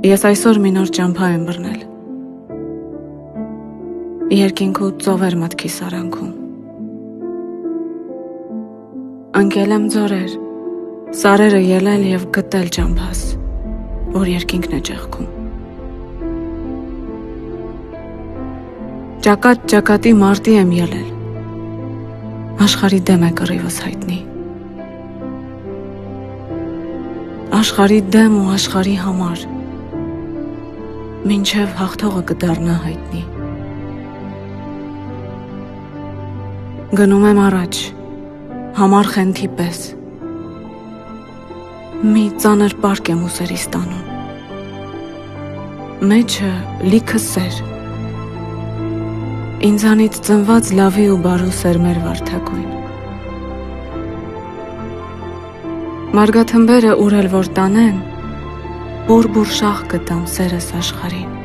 Ես այսօր մի նոր ճամփա եմ բռնել։ Երկինքու ծովեր մտքի սարանքում։ Ընկել եմ ձորեր, սարերը ելել եւ գտել ճամփաս, որ երկինքն է ճեղքում։ Ճակատի մարտի եմ ելել, աշխարհի դեմ է կռիվս հայտնի։ Աշխարհի դեմ ու աշխարհի համար, մինչև հաղթողը կդառնա հայտնի։ Գնում եմ առաջ, համար խենթի պես, մի ծանր պարկ եմ ուսերիս տանում, մեջը լիքը սեր, ինձանից ծնված լավի ու բարու սերմեր վարդագույն։ Մարգաթմբերը ուր էլ որ տանեն, բուր շաղ կտամ սերս աշխարհին։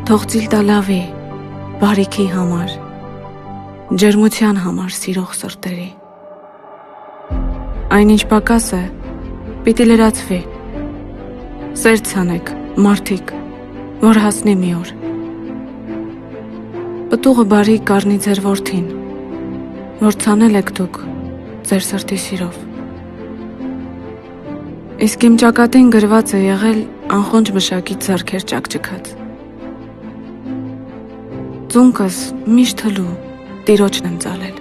Թող ծիլ տա լավի, բարիքի համար, ջերմության համար սիրող սրտերի։ Այնինչ պակաս է, պիտի լրացվի։ Սեր ցանեք, մարդիկ, որ հասնի մի օր։ Պտուղը բարի կառնի ձեր որդին, որ ցանել եք դուք ձեր սրտի սիրով։ Իսկ իմ ճակատին գրված է եղել անխոնջ մշակի ձեռքեր ճակճկած։ Ծունկս միշտ հլու տիրոջն եմ ծալել։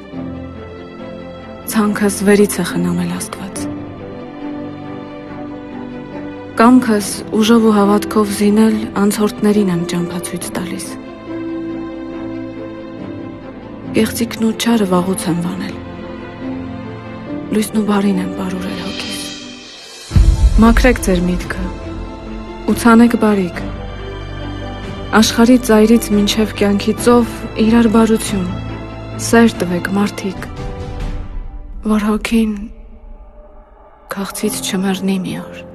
Ցանքս վերից է խնամել Աստված։ Կամքս ուժով ու հավատքով զինել անցորդներին եմ ճամփացույց տալիս։ Կեղծիքն ու չարը վաղուց եմ վանել։ Լույսն ու բարին եմ բարուրել հոգիս։ Մաքրեք ձեր միտքը ու ցանեք բարիք։ Աշխարհի ծայրից մինչև կյանքի ծով իրար բարություն, սեր տվեք մարդիկ, որ հոգին քաղցից չմեռնի մի օր։